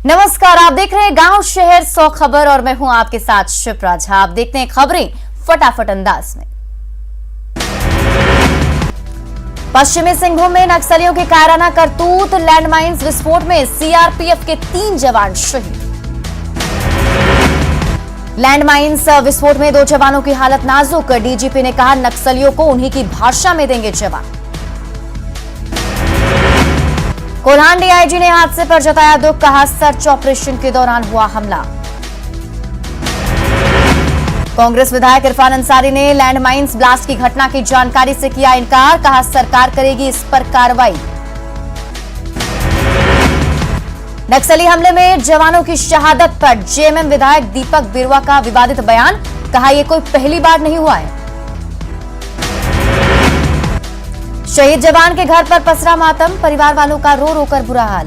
नमस्कार, आप देख रहे हैं गांव शहर 100 खबर और मैं हूं आपके साथ शिप्रा झा। आप देखते हैं खबरें फटाफट अंदाज में। पश्चिमी सिंहभूम में नक्सलियों के कायराना करतूत, लैंडमाइंस विस्फोट में सीआरपीएफ के 3 जवान शहीद। लैंडमाइंस विस्फोट में 2 जवानों की हालत नाजुक, डीजीपी ने कहा नक्सलियों को उन्हीं की भाषा में देंगे जवाब। कोल्हान डीआईजी ने हादसे पर जताया दुख, कहा सर्च ऑपरेशन के दौरान हुआ हमला। कांग्रेस विधायक इरफान अंसारी ने लैंडमाइंस ब्लास्ट की घटना की जानकारी से किया इनकार, कहा सरकार करेगी इस पर कार्रवाई। नक्सली हमले में जवानों की शहादत पर जेएमएम विधायक दीपक बिरुआ का विवादित बयान, कहा यह कोई पहली बार नहीं हुआ है। शहीद जवान के घर पर पसरा मातम, परिवार वालों का रो रो कर बुरा हाल।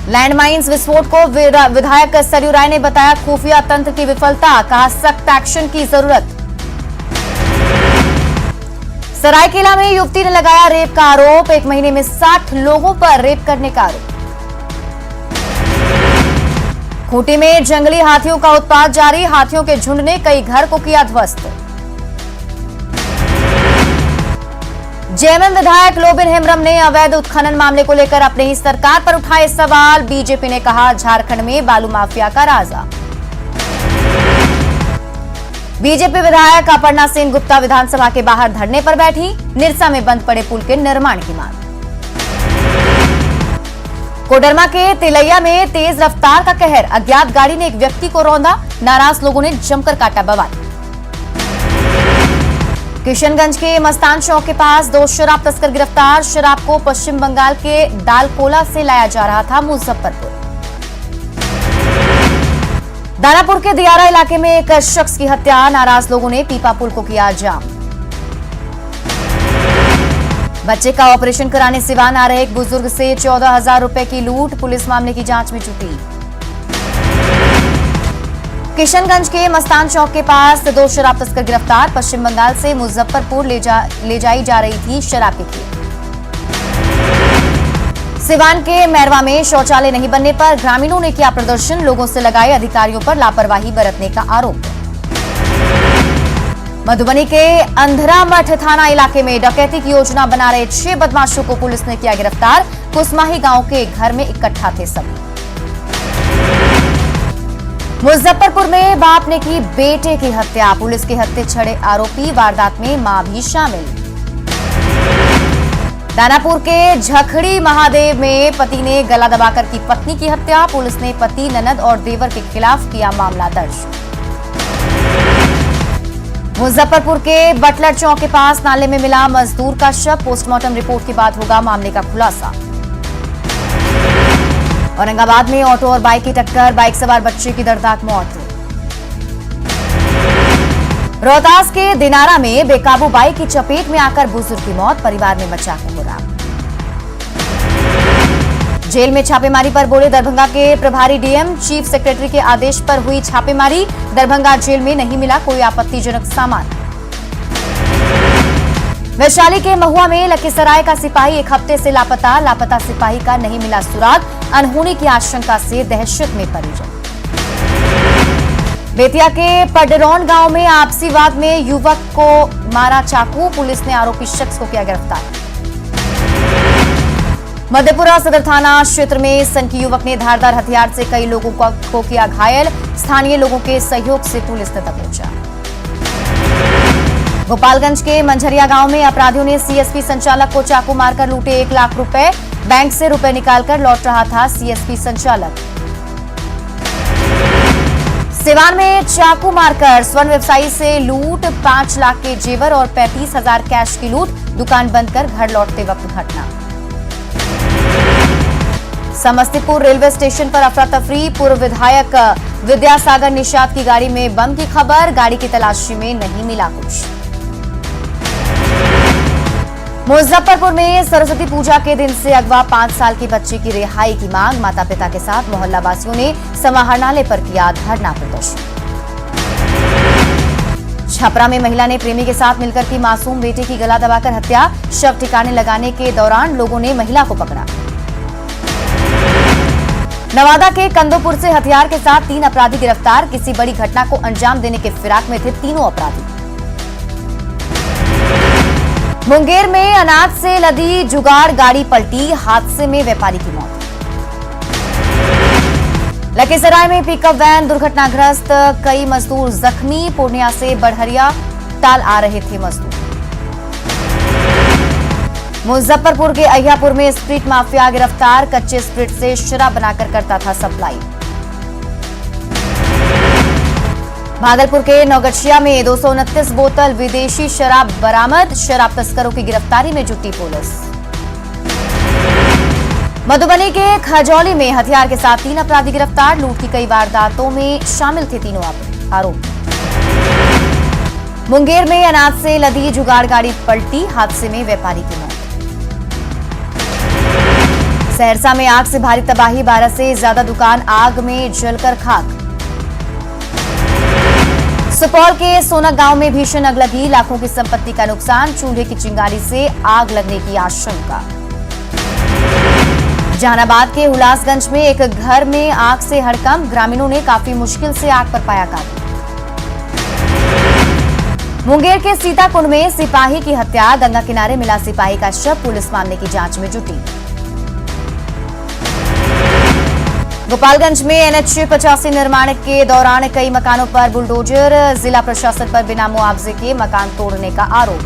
लैंडमाइंस विस्फोट को विधायक सरयू राय ने बताया खुफिया तंत्र की विफलता, कहा सख्त एक्शन की जरूरत। सरायकेला में युवती ने लगाया रेप का आरोप, 1 महीने में 60 लोगों पर रेप करने का आरोप। खूंटी में जंगली हाथियों का उत्पात जारी, हाथियों के झुंड ने कई घर को किया ध्वस्त। जेएमएम विधायक लोबिन हेम्ब्रम ने अवैध उत्खनन मामले को लेकर अपने ही सरकार पर उठाए सवाल, बीजेपी ने कहा झारखंड में बालू माफिया का राजा। बीजेपी विधायक अपर्णा सेन गुप्ता विधानसभा के बाहर धरने पर बैठी, निरसा में बंद पड़े पुल के निर्माण की मांग। कोडरमा के तिलैया में तेज रफ्तार का कहर, अज्ञात गाड़ी ने एक व्यक्ति को रौंदा, नाराज लोगों ने जमकर काटा बवाल। किशनगंज के मस्तान चौक के पास 2 शराब तस्कर गिरफ्तार, शराब को पश्चिम बंगाल के दालकोला से लाया जा रहा था मुजफ्फरपुर। दानापुर के दियारा इलाके में एक शख्स की हत्या, नाराज लोगों ने पीपा पुल को किया जाम। बच्चे का ऑपरेशन कराने सिवान आ रहे एक बुजुर्ग से 14,000 रुपए की लूट, पुलिस मामले की जांच में जुटी। किशनगंज के मस्तान चौक के पास 2 शराब तस्कर गिरफ्तार, पश्चिम बंगाल से मुजफ्फरपुर ले जाई जा रही थी शराब की खेप। सिवान के मैरवा में शौचालय नहीं बनने पर ग्रामीणों ने किया प्रदर्शन, लोगों से लगाए अधिकारियों पर लापरवाही बरतने का आरोप। मधुबनी के अंधरा मठ थाना इलाके में डकैती की योजना बना रहे 6 बदमाशों को पुलिस ने किया गिरफ्तार, कुसमाही गांव के एक घर में इकट्ठा थे सभी। मुजफ्फरपुर में बाप ने की बेटे की हत्या, पुलिस के हत्थे छड़े आरोपी, वारदात में मां भी शामिल। दानापुर के झखड़ी महादेव में पति ने गला दबाकर की पत्नी की हत्या, पुलिस ने पति, ननद और देवर के खिलाफ किया मामला दर्ज। मुजफ्फरपुर के बटलर चौक के पास नाले में मिला मजदूर का शव, पोस्टमार्टम रिपोर्ट के बाद होगा मामले का खुलासा। औरंगाबाद में ऑटो और बाइक की टक्कर, बाइक सवार बच्चे की दर्दनाक मौत। रोहतास के दिनारा में बेकाबू बाइक की चपेट में आकर बुजुर्ग की मौत, परिवार में मचा कोहराम। जेल में छापेमारी पर बोले दरभंगा के प्रभारी डीएम, चीफ सेक्रेटरी के आदेश पर हुई छापेमारी, दरभंगा जेल में नहीं मिला कोई आपत्तिजनक सामान। वैशाली के महुआ में लखीसराय का सिपाही 1 हफ्ते से लापता, लापता सिपाही का नहीं मिला सुराग, अनहोनी की आशंका से दहशत में परिजन। बेतिया के पडरौन गांव में आपसी वाद में युवक को मारा चाकू, पुलिस ने आरोपी शख्स को किया गिरफ्तार। मधेपुरा सदर थाना क्षेत्र में सनकी युवक ने धारदार हथियार से कई लोगों को किया घायल, स्थानीय लोगों के सहयोग से पुलिस ने दबोचा। गोपालगंज के मंझरिया गांव में अपराधियों ने सीएसपी संचालक को चाकू मारकर लूटे 1 लाख रुपए, बैंक से रुपए निकालकर लौट रहा था सीएसपी संचालक। सिवान में चाकू मारकर स्वर्ण व्यवसायी से लूट, 5 लाख के जेवर और 35,000 कैश की लूट, दुकान बंद कर घर लौटते वक्त घटना। समस्तीपुर रेलवे स्टेशन पर अफरा तफरी, पूर्व विधायक विद्यासागर निषाद की गाड़ी में बम की खबर, गाड़ी की तलाशी में नहीं मिला कुछ। मुजफ्फरपुर में सरस्वती पूजा के दिन से अगवा 5 साल की बच्ची की रिहाई की मांग, माता पिता के साथ मोहल्ला वासियों ने समाहरणालय पर किया धरना प्रदर्शन। छपरा में महिला ने प्रेमी के साथ मिलकर की मासूम बेटे की गला दबाकर हत्या, शव ठिकाने लगाने के दौरान लोगों ने महिला को पकड़ा। नवादा के कंदोपुर से हथियार के साथ 3 अपराधी गिरफ्तार। किसी बड़ी घटना को अंजाम देने के फिराक में थे तीनों अपराधी। मुंगेर में अनाज से लदी जुगाड़ गाड़ी पलटी, हादसे में व्यापारी की मौत। लखीसराय में पिकअप वैन दुर्घटनाग्रस्त, कई मजदूर जख्मी। पूर्णिया से बढ़हरिया टाल आ रहे थे मजदूर। मुजफ्फरपुर के अहियापुर में स्प्रिट माफिया गिरफ्तार, कच्चे स्प्रिट से शराब बनाकर करता था सप्लाई। भागलपुर के नौगछिया में 229 बोतल विदेशी शराब बरामद, शराब तस्करों की गिरफ्तारी में जुटी पुलिस। मधुबनी के खजौली में हथियार के साथ 3 अपराधी गिरफ्तार, लूट की कई वारदातों में शामिल थे तीनों आरोपी। मुंगेर में अनाज से लदी जुगाड़ गाड़ी पलटी, हादसे में व्यापारी की मौत। सहरसा में आग से भारी तबाही, 12 से ज्यादा दुकान आग में जलकर खाक। सुपौल के सोना गांव में भीषण आग लगी, लाखों की संपत्ति का नुकसान, चूल्हे की चिंगारी से आग लगने की आशंका। जहानाबाद के हुलासगंज में एक घर में आग से हड़कंप, ग्रामीणों ने काफी मुश्किल से आग पर पाया काबू। मुंगेर के सीताकुंड में सिपाही की हत्या, गंगा किनारे मिला सिपाही का शव, पुलिस मामले की जांच में जुटी। गोपालगंज में एनएच 85 निर्माण के दौरान कई मकानों पर बुलडोजर, जिला प्रशासन पर बिना मुआवजे के मकान तोड़ने का आरोप।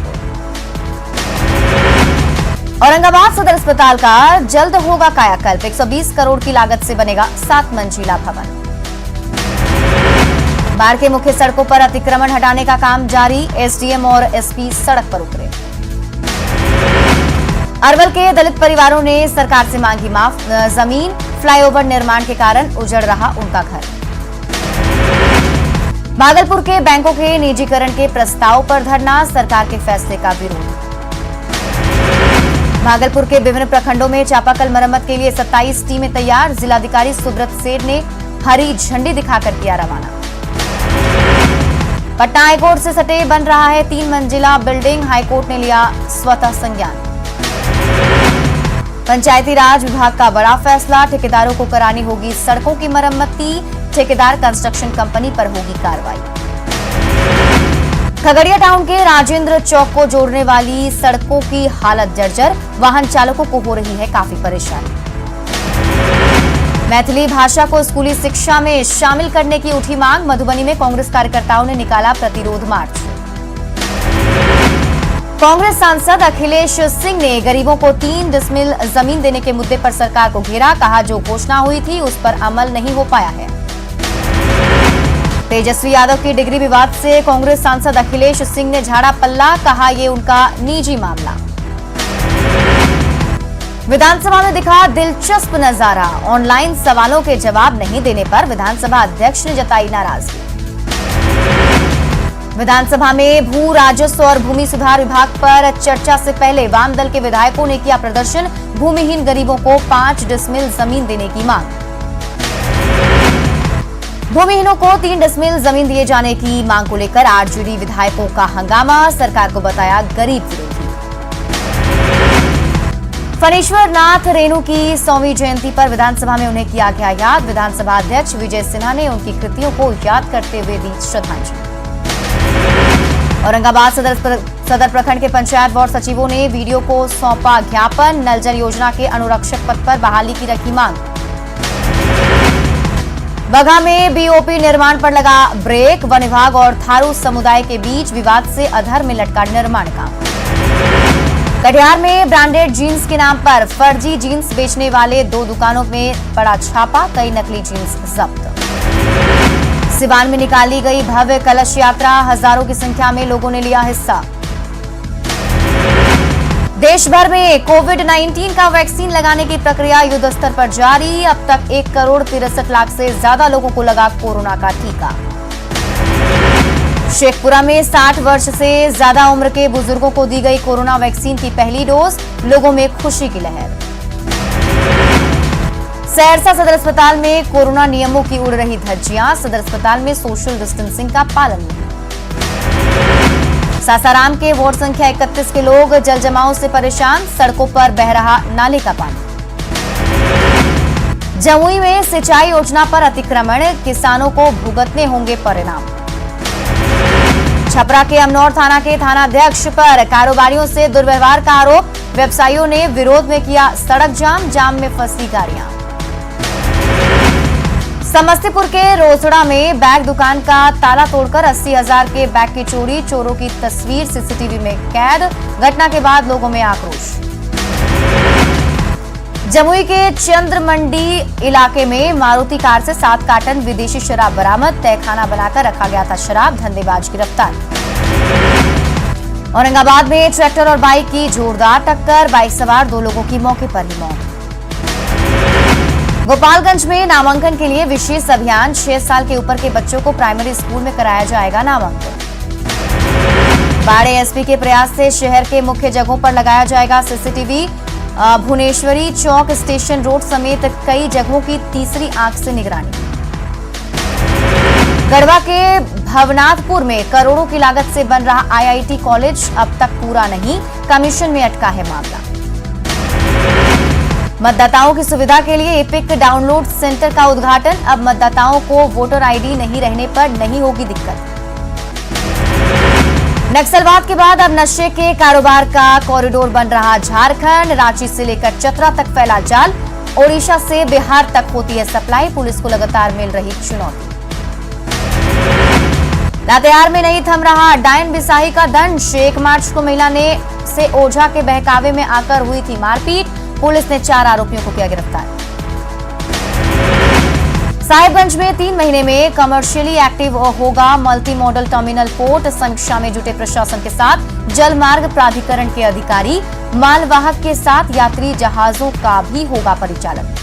औरंगाबाद सदर अस्पताल का जल्द होगा कायाकल्प, 120 करोड़ की लागत से बनेगा 7 मंजिला भवन। बाढ़ के मुख्य सड़कों पर अतिक्रमण हटाने का काम जारी, एसडीएम और एसपी सड़क पर उतरे। अरवल के दलित परिवारों ने सरकार से मांगी माफ जमीन, फ्लाईओवर निर्माण के कारण उजड़ रहा उनका घर। भागलपुर के बैंकों के निजीकरण के प्रस्ताव पर धरना, सरकार के फैसले का विरोध। भागलपुर के विभिन्न प्रखंडों में चापाकल मरम्मत के लिए 27 टीमें तैयार, जिलाधिकारी सुब्रत सेठ ने हरी झंडी दिखाकर किया रवाना। पटना हाईकोर्ट से सटे बन रहा है 3 मंजिला बिल्डिंग, हाईकोर्ट ने लिया स्वतः संज्ञान। पंचायती राज विभाग का बड़ा फैसला, ठेकेदारों को करानी होगी सड़कों की मरम्मती, ठेकेदार कंस्ट्रक्शन कंपनी पर होगी कार्रवाई। खगड़िया टाउन के राजेंद्र चौक को जोड़ने वाली सड़कों की हालत जर्जर, वाहन चालकों को हो रही है काफी परेशानी। मैथिली भाषा को स्कूली शिक्षा में शामिल करने की उठी मांग, मधुबनी में कांग्रेस कार्यकर्ताओं ने निकाला प्रतिरोध मार्च। कांग्रेस सांसद अखिलेश सिंह ने गरीबों को 3 डिसमिल जमीन देने के मुद्दे पर सरकार को घेरा, कहा जो घोषणा हुई थी उस पर अमल नहीं हो पाया है। तेजस्वी यादव की डिग्री विवाद से कांग्रेस सांसद अखिलेश सिंह ने झाड़ा पल्ला, कहा ये उनका निजी मामला। विधानसभा में दिखा दिलचस्प नजारा, ऑनलाइन सवालों के जवाब नहीं देने पर विधानसभा अध्यक्ष ने जताई नाराजगी। विधानसभा में भू राजस्व और भूमि सुधार विभाग पर चर्चा से पहले वाम दल के विधायकों ने किया प्रदर्शन, भूमिहीन गरीबों को 5 डिसमिल जमीन देने की मांग। भूमिहीनों को 3 डिसमिल जमीन दिए जाने की मांग को लेकर आरजेडी विधायकों का हंगामा, सरकार को बताया गरीब विरोधी। फणीश्वर नाथ रेणु की 100वीं जयंती पर विधानसभा में उन्हें किया गया याद, विधानसभा अध्यक्ष विजय सिन्हा ने उनकी कृतियों को याद करते हुए दी श्रद्धांजलि। औरंगाबाद सदर प्रखंड के पंचायत वार्ड सचिवों ने वीडियो को सौंपा ज्ञापन, नल जल योजना के अनुरक्षक पद पर बहाली की रखी मांग। बगहा में बीओपी निर्माण पर लगा ब्रेक, वन विभाग और थारू समुदाय के बीच विवाद से अधर में लटका निर्माण काम। कटिहार में ब्रांडेड जीन्स के नाम पर फर्जी जीन्स बेचने वाले 2 दुकानों में पड़ा छापा, कई नकली जीन्स जब्त। सिवान में निकाली गई भव्य कलश यात्रा, हजारों की संख्या में लोगों ने लिया हिस्सा। देश भर में कोविड-19 का वैक्सीन लगाने की प्रक्रिया युद्ध स्तर पर जारी, अब तक 1 करोड़ 63 लाख से ज्यादा लोगों को लगा कोरोना का टीका। शेखपुरा में 60 वर्ष से ज्यादा उम्र के बुजुर्गों को दी गई कोरोना वैक्सीन की पहली डोज, लोगों में खुशी की लहर। सहरसा सदर अस्पताल में कोरोना नियमों की उड़ रही धज्जियां, सदर अस्पताल में सोशल डिस्टेंसिंग का पालन नहीं। सासाराम के वार्ड संख्या 31 के लोग जल जमाव से परेशान, सड़कों पर बह रहा नाले का पानी। जमुई में सिंचाई योजना पर अतिक्रमण, किसानों को भुगतने होंगे परिणाम। छपरा के अमनौर थाना के थानाध्यक्ष पर कारोबारियों से दुर्व्यवहार का आरोप, व्यवसायियों ने विरोध में किया सड़क जाम में फंसी गाड़ियां। समस्तीपुर के रोसड़ा में बैग दुकान का ताला तोड़कर 80,000 के बैग की चोरी, चोरों की तस्वीर सीसीटीवी में कैद। घटना के बाद लोगों में आक्रोश। जमुई के चंद्रमंडी इलाके में मारुति कार से 7 कार्टन विदेशी शराब बरामद, तहखाना बनाकर रखा गया था शराब, धंधेबाज गिरफ्तार। औरंगाबाद में ट्रैक्टर और बाइक की जोरदार टक्कर, बाइक सवार 2 लोगों की मौके पर ही मौत। गोपालगंज में नामांकन के लिए विशेष अभियान, 6 साल के ऊपर के बच्चों को प्राइमरी स्कूल में कराया जाएगा नामांकन। बाड़े एसपी के प्रयास से शहर के मुख्य जगहों पर लगाया जाएगा सीसीटीवी, भुवनेश्वरी चौक, स्टेशन रोड समेत कई जगहों की तीसरी आंख से निगरानी। गढ़वा के भवनाथपुर में करोड़ों की लागत से बन रहा आईआईटी कॉलेज अब तक पूरा नहीं, कमीशन में अटका है मामला। मतदाताओं की सुविधा के लिए एपिक डाउनलोड सेंटर का उद्घाटन, अब मतदाताओं को वोटर आईडी नहीं रहने पर नहीं होगी दिक्कत। नक्सलवाद के बाद अब नशे के कारोबार का कॉरिडोर बन रहा झारखंड, रांची से लेकर चतरा तक फैला जाल, ओडिशा से बिहार तक होती है सप्लाई, पुलिस को लगातार मिल रही चुनौती। लातेहार में नहीं थम रहा डायन बिसाही का दंश, 1 मार्च को महिला ने से ओझा के बहकावे में आकर हुई थी मारपीट, पुलिस ने 4 आरोपियों को किया गिरफ्तार। साहिबगंज में 3 महीने में कमर्शियली एक्टिव होगा मल्टी मॉडल टर्मिनल पोर्ट, समीक्षा में जुटे प्रशासन के साथ जल मार्ग प्राधिकरण के अधिकारी, मालवाहक के साथ यात्री जहाजों का भी होगा परिचालन।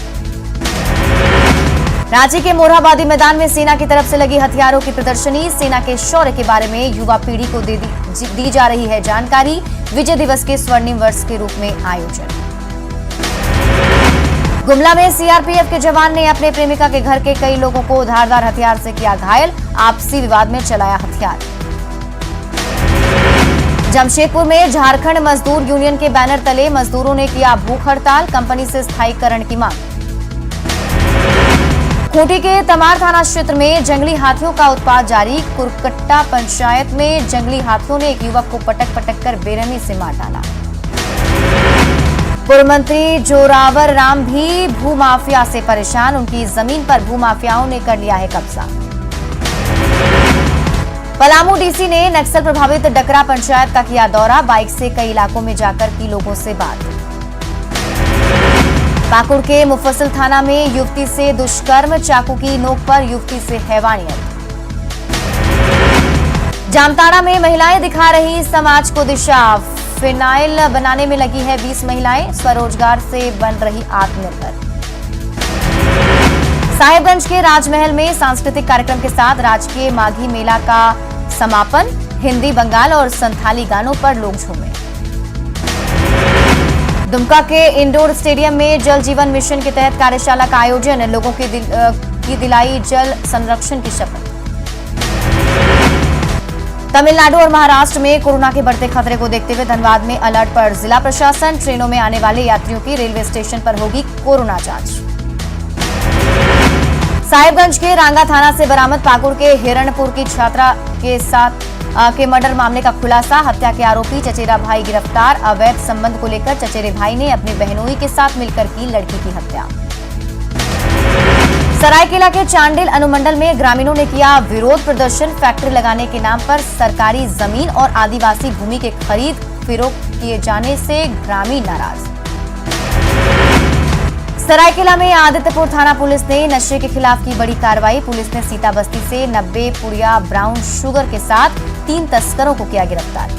रांची के मोरहाबादी मैदान में सेना की तरफ से लगी हथियारों की प्रदर्शनी, सेना के शौर्य के बारे में युवा पीढ़ी को दी जा रही है जानकारी, विजय दिवस के स्वर्णिम वर्ष के रूप में आयोजन। गुमला में सीआरपीएफ के जवान ने अपने प्रेमिका के घर के कई लोगों को धारदार हथियार से किया घायल, आपसी विवाद में चलाया हथियार। जमशेदपुर में झारखंड मजदूर यूनियन के बैनर तले मजदूरों ने किया भूख हड़ताल, कंपनी से स्थायीकरण की मांग। खूंटी के तमार थाना क्षेत्र में जंगली हाथियों का उत्पात जारी, कुरकट्टा पंचायत में जंगली हाथियों ने एक युवक को पटक कर बेरहमी से मार डाला। पूर्व मंत्री जोरावर राम भी भूमाफिया से परेशान, उनकी जमीन पर भूमाफियाओं ने कर लिया है कब्जा। पलामू डीसी ने नक्सल प्रभावित डकरा पंचायत का किया दौरा, बाइक से कई इलाकों में जाकर की लोगों से बात। पाकुड़ के मुफस्सिल थाना में युवती से दुष्कर्म, चाकू की नोक पर युवती से हैवानियत। जामताड़ा में महिलाएं दिखा रही समाज को दिशा, फिनाइल बनाने में लगी है 20 महिलाएं, स्वरोजगार से बन रही आत्मनिर्भर। साहिबगंज के राजमहल में सांस्कृतिक कार्यक्रम के साथ राजकीय माघी मेला का समापन, हिंदी, बंगाल और संथाली गानों पर लोग झूमे। दुमका के इंडोर स्टेडियम में जल जीवन मिशन के तहत कार्यशाला का आयोजन, लोगों की दिलाई जल संरक्षण की शपथ। तमिलनाडु और महाराष्ट्र में कोरोना के बढ़ते खतरे को देखते हुए धनबाद में अलर्ट पर जिला प्रशासन, ट्रेनों में आने वाले यात्रियों की रेलवे स्टेशन पर होगी कोरोना जांच। साहिबगंज के रांगा थाना से बरामद पाकुड़ के हिरणपुर की छात्रा के साथ के मर्डर मामले का खुलासा, हत्या के आरोपी चचेरा भाई गिरफ्तार, अवैध संबंध को लेकर चचेरे भाई ने अपनी बहनोई के साथ मिलकर की लड़की की हत्या। सरायकेला के चांडिल अनुमंडल में ग्रामीणों ने किया विरोध प्रदर्शन, फैक्ट्री लगाने के नाम पर सरकारी जमीन और आदिवासी भूमि के खरीद फरोख्त किए जाने से ग्रामीण नाराज। सरायकेला में आदित्यपुर थाना पुलिस ने नशे के खिलाफ की बड़ी कार्रवाई, पुलिस ने सीताबस्ती से 90 पुड़िया ब्राउन शुगर के साथ 3 तस्करों को किया गिरफ्तार।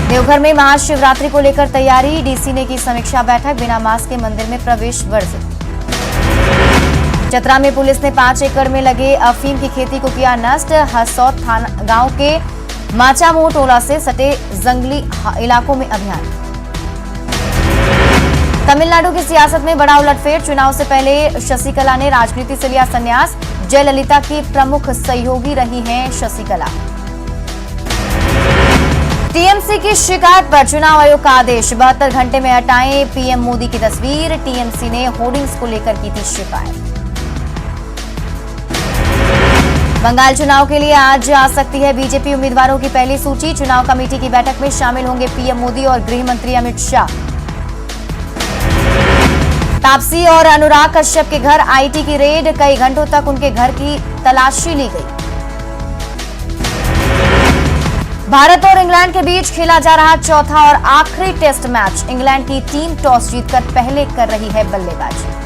देवघर में महाशिवरात्रि को लेकर तैयारी, डीसी ने की समीक्षा बैठक, बिना मास्क के मंदिर में प्रवेश वर्जित। चतरा में पुलिस ने 5 एकड़ में लगे अफीम की खेती को किया नष्ट, हसौद थाना गांव के माचामोह टोला से सटे जंगली इलाकों में अभियान। तमिलनाडु की सियासत में बड़ा उलटफेर, चुनाव से पहले शशिकला ने राजनीति से लिया संन्यास, जयललिता की प्रमुख सहयोगी रही हैं शशिकला। टीएमसी की शिकायत पर चुनाव आयोग का आदेश, 72 घंटे में हटाएं पीएम मोदी की तस्वीर। टीएमसी ने होर्डिंग्स को लेकर की थी शिकायत। बंगाल चुनाव के लिए आज आ सकती है बीजेपी उम्मीदवारों की पहली सूची। चुनाव कमेटी की बैठक में शामिल होंगे पीएम मोदी और गृह मंत्री अमित शाह। तापसी और अनुराग कश्यप के घर आईटी की रेड, कई घंटों तक उनके घर की तलाशी ली गई। भारत और इंग्लैंड के बीच खेला जा रहा चौथा और आखिरी टेस्ट मैच। इंग्लैंड की टीम टॉस जीतकर पहले कर रही है बल्लेबाजी।